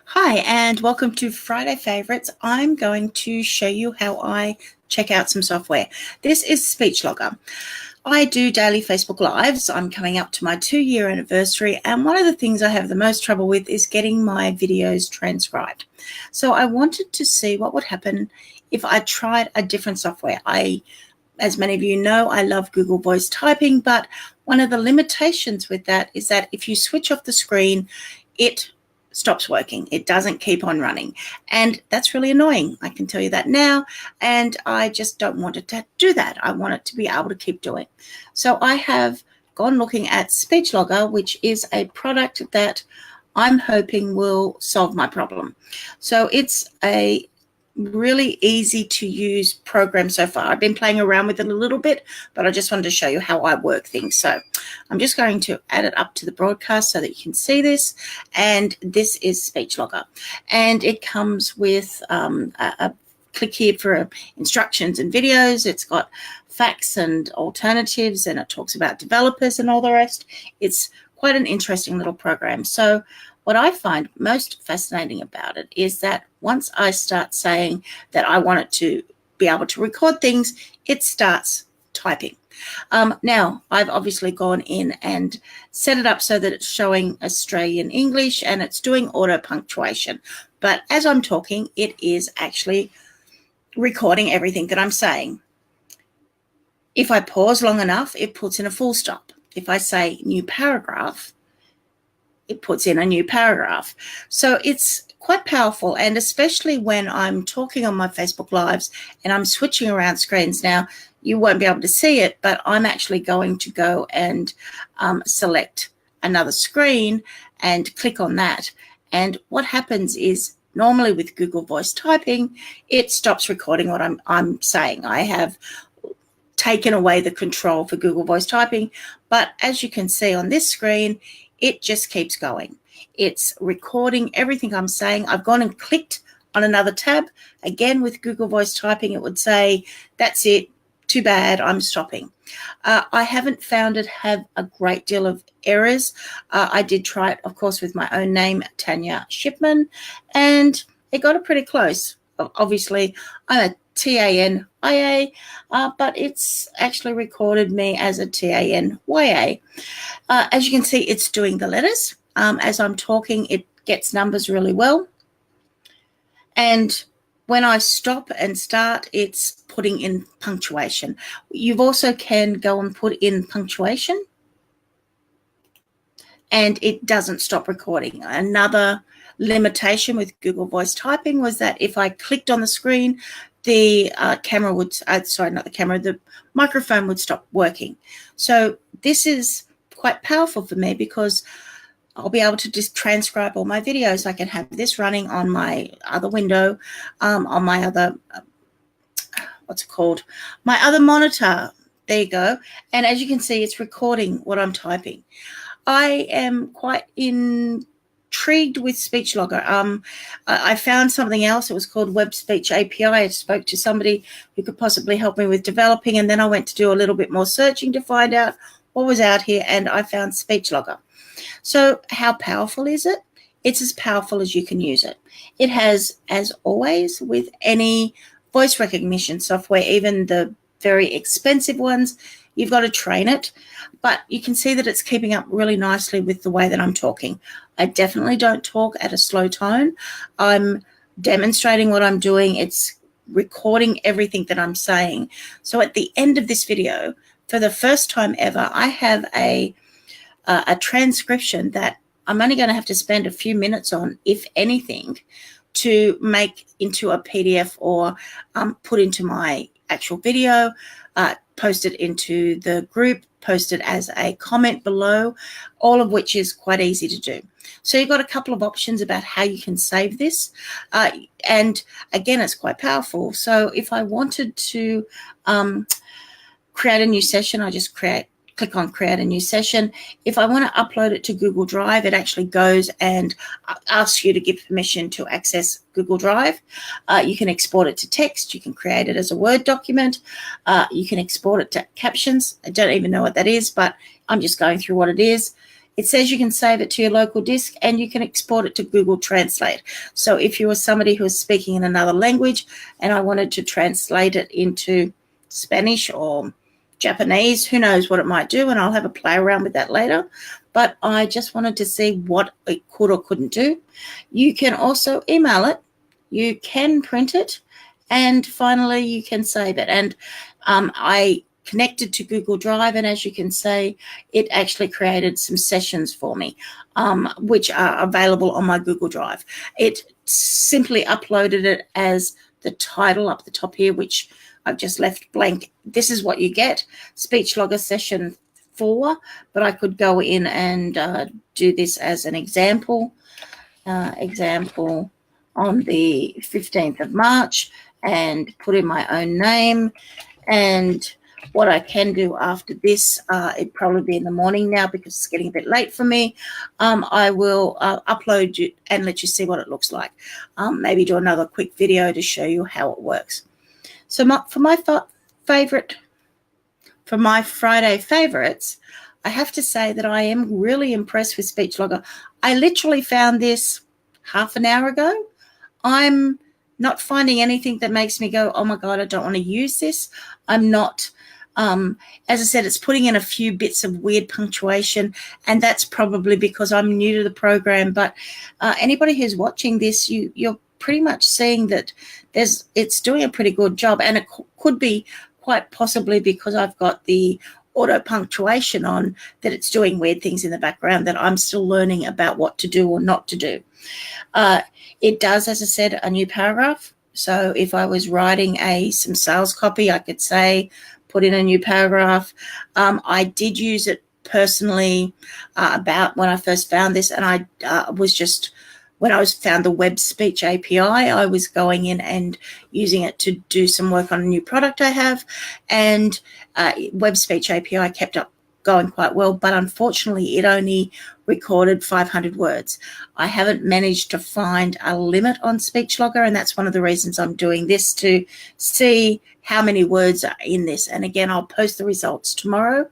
Hi, and welcome to Friday Favorites. I'm going to show you how I check out some software. This is SpeechLogger. I do daily Facebook Lives. I'm coming up to my 2-year anniversary, and one of the things I have the most trouble with is getting my videos transcribed. So I wanted to see what would happen if I tried a different software. As many of you know, I love Google Voice Typing, but one of the limitations with that is that if you switch off the screen, it stops working. It doesn't keep on running. And that's really annoying. I can tell you that now. And I just don't want it to do that. I want it to be able to keep doing. So I have gone looking at SpeechLogger, which is a product that I'm hoping will solve my problem. So it's a really easy to use program so far. I've been playing around with it a little bit, but I just wanted to show you how I work things. So I'm just going to add it up to the broadcast so that you can see this. And this is SpeechLogger. And it comes with a click here for instructions and videos. It's got facts and alternatives, and it talks about developers and all the rest. It's quite an interesting little program. So what I find most fascinating about it is that once I start saying that I want it to be able to record things, it starts typing. Now, I've obviously gone in and set it up so that it's showing Australian English and it's doing auto punctuation. But as I'm talking, it is actually recording everything that I'm saying. If I pause long enough, it puts in a full stop. If I say new paragraph, it puts in a new paragraph. So it's quite powerful, and especially when I'm talking on my Facebook Lives and I'm switching around screens. Now, you won't be able to see it, but I'm actually going to go and select another screen and click on that. And what happens is, normally with Google Voice Typing, it stops recording what I'm saying. I have taken away the control for Google Voice Typing, but as you can see on this screen, it just keeps going. It's recording everything I'm saying. I've gone and clicked on another tab. Again, with Google Voice Typing, it would say, that's it, too bad, I'm stopping. I haven't found it have a great deal of errors. I did try it, of course, with my own name, Tanya Shipman, and it got it pretty close. Obviously, I'm a TANYA, but it's actually recorded me as a TANYA. As you can see, it's doing the letters. As I'm talking, it gets numbers really well. And when I stop and start, it's putting in punctuation. You also can go and put in punctuation, and it doesn't stop recording. Another limitation with Google Voice Typing was that if I clicked on the screen, the camera would, not the camera, the microphone would stop working. So this is quite powerful for me because I'll be able to just transcribe all my videos. I can have this running on my other window, on my other, my other monitor. There you go. And as you can see, it's recording what I'm typing. I am quite intrigued with SpeechLogger. I found something else. It was called Web Speech API. I spoke to somebody who could possibly help me with developing, and then I went to do a little bit more searching to find out what was out here, and I found SpeechLogger. So how powerful is it? It's as powerful as you can use it. It has, as always, with any voice recognition software, even the very expensive ones, you've got to train it. But you can see that it's keeping up really nicely with the way that I'm talking. I definitely don't talk at a slow tone. I'm demonstrating what I'm doing. It's recording everything that I'm saying. So at the end of this video, for the first time ever, I have a transcription that I'm only going to have to spend a few minutes on, if anything, to make into a PDF or put into my actual video, post it into the group, post it as a comment below, all of which is quite easy to do. So you've got a couple of options about how you can save this. And again, it's quite powerful. So if I wanted to create a new session, I just click on create a new session. If I want to upload it to Google Drive, it actually goes and asks you to give permission to access Google Drive. You can export it to text. You can create it as a Word document. You can export it to captions. I don't even know what that is, but I'm just going through what it is. It says you can save it to your local disk and you can export it to Google Translate. So if you were somebody who was speaking in another language and I wanted to translate it into Spanish or Japanese, who knows what it might do, and I'll have a play around with that later. But I just wanted to see what it could or couldn't do. You can also email it. You can print it. And finally, you can save it. And I connected to Google Drive, and as you can see, it actually created some sessions for me, which are available on my Google Drive. It simply uploaded it as the title up the top here, which I've just left blank. This is what you get, SpeechLogger session 4, but I could go in and do this as an example on the 15th of March and put in my own name. And what I can do after this, it'd probably be in the morning now because it's getting a bit late for me. I will upload you and let you see what it looks like. Maybe do another quick video to show you how it works. So for my Friday favorites, I have to say that I am really impressed with SpeechLogger. I literally found this half an hour ago. I'm not finding anything that makes me go, oh my God, I don't want to use this. I'm not, as I said, it's putting in a few bits of weird punctuation, and that's probably because I'm new to the program. But anybody who's watching this, you're pretty much seeing that it's doing a pretty good job, and it could be quite possibly because I've got the auto punctuation on, that it's doing weird things in the background that I'm still learning about what to do or not to do. It does, as I said, a new paragraph. So if I was writing some sales copy, I could say, put in a new paragraph. I did use it personally about when I first found this, and I was just, when I found the Web Speech API, I was going in and using it to do some work on a new product I have, and Web Speech API kept up going quite well, but unfortunately it only recorded 500 words. I haven't managed to find a limit on SpeechLogger, and that's one of the reasons I'm doing this, to see how many words are in this. And again, I'll post the results tomorrow,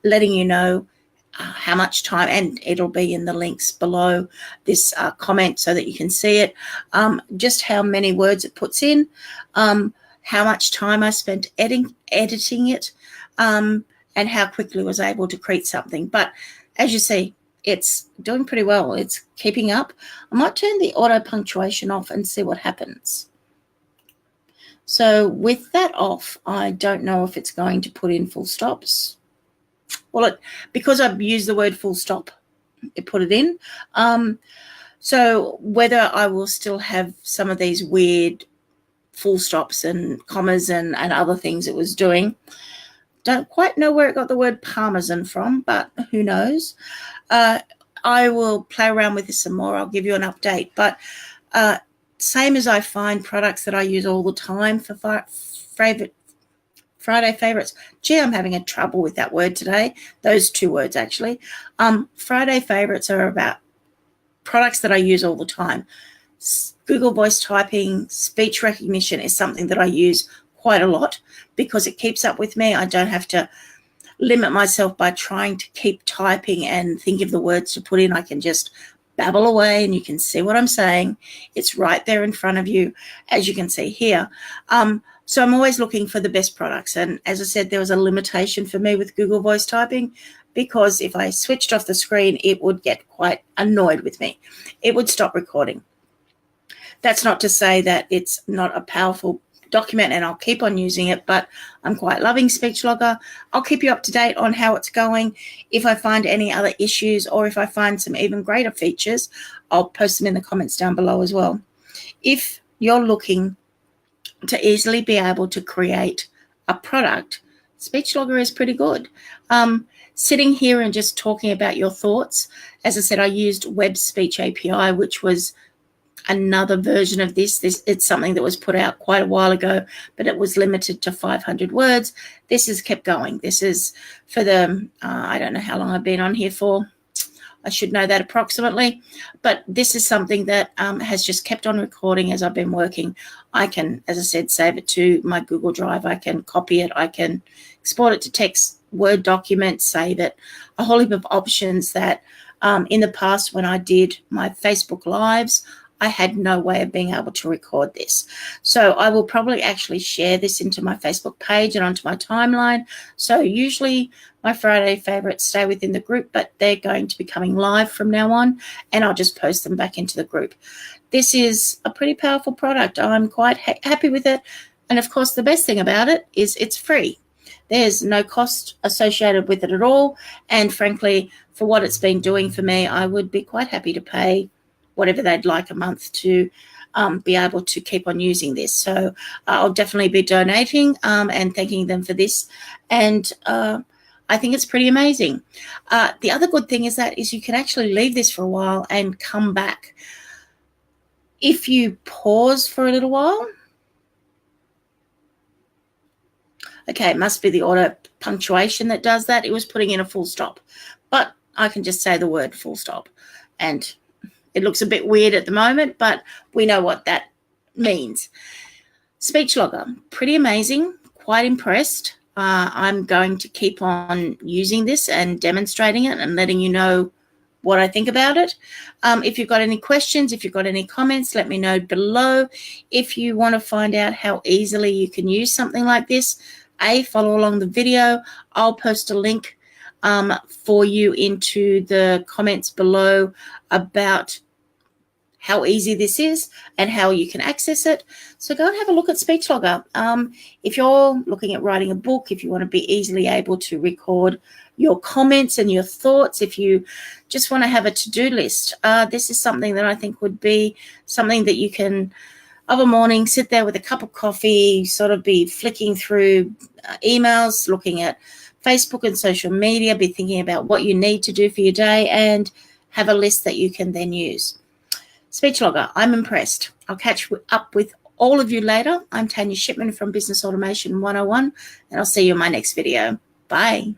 letting you know how much time, and it'll be in the links below this comment so that you can see it, just how many words it puts in, how much time I spent editing it, and how quickly I was able to create something. But as you see, it's doing pretty well. It's keeping up. I might turn the auto punctuation off and see what happens. So with that off, I don't know if it's going to put in full stops. Well, because I've used the word full stop, it put it in. So whether I will still have some of these weird full stops and commas and other things it was doing, don't quite know where it got the word parmesan from, but who knows. I will play around with this some more. I'll give you an update. But same as I find products that I use all the time for Friday favorites. Gee, I'm having a trouble with that word today. Those two words, actually. Friday favorites are about products that I use all the time. Google Voice Typing, speech recognition is something that I use quite a lot because it keeps up with me. I don't have to limit myself by trying to keep typing and think of the words to put in. I can just babble away and you can see what I'm saying. It's right there in front of you, as you can see here. So I'm always looking for the best products. And as I said, there was a limitation for me with Google Voice Typing, because if I switched off the screen, it would get quite annoyed with me. It would stop recording. That's not to say that it's not a powerful document and I'll keep on using it, but I'm quite loving SpeechLogger. I'll keep you up to date on how it's going. If I find any other issues, or if I find some even greater features, I'll post them in the comments down below as well. If you're looking to easily be able to create a product, SpeechLogger is pretty good. Sitting here and just talking about your thoughts, as I said, I used Web Speech API, which was another version of this. It's something that was put out quite a while ago, but it was limited to 500 words. This has kept going. This is for the, I don't know how long I've been on here for. I should know that approximately, but this is something that has just kept on recording as I've been working. I can, as I said, save it to my Google Drive. I can copy it. I can export it to text, Word document, save it, a whole heap of options that in the past when I did my Facebook Lives, I had no way of being able to record this. So I will probably actually share this into my Facebook page and onto my timeline. So usually my Friday favorites stay within the group, but they're going to be coming live from now on, and I'll just post them back into the group. This is a pretty powerful product. I'm quite happy with it. And of course, the best thing about it is it's free. There's no cost associated with it at all. And frankly, for what it's been doing for me, I would be quite happy to pay whatever they'd like a month to be able to keep on using this. So I'll definitely be donating and thanking them for this. And I think it's pretty amazing. The other good thing is you can actually leave this for a while and come back. If you pause for a little while, okay, it must be the auto punctuation that does that. It was putting in a full stop, but I can just say the word full stop, and it looks a bit weird at the moment, but we know what that means. Speech Logger, pretty amazing, quite impressed. I'm going to keep on using this and demonstrating it and letting you know what I think about it. If you've got any questions, if you've got any comments, let me know below. If you want to find out how easily you can use something like this, follow along the video. I'll post a link for you into the comments below about how easy this is and how you can access it. So go and have a look at Speech Logger. If you're looking at writing a book, if you want to be easily able to record your comments and your thoughts, if you just want to have a to-do list, this is something that I think would be something that you can, of a morning, sit there with a cup of coffee, sort of be flicking through emails, looking at Facebook and social media, be thinking about what you need to do for your day, and have a list that you can then use. Speech Logger, I'm impressed. I'll catch up with all of you later. I'm Tanya Shipman from Business Automation 101, and I'll see you in my next video. Bye.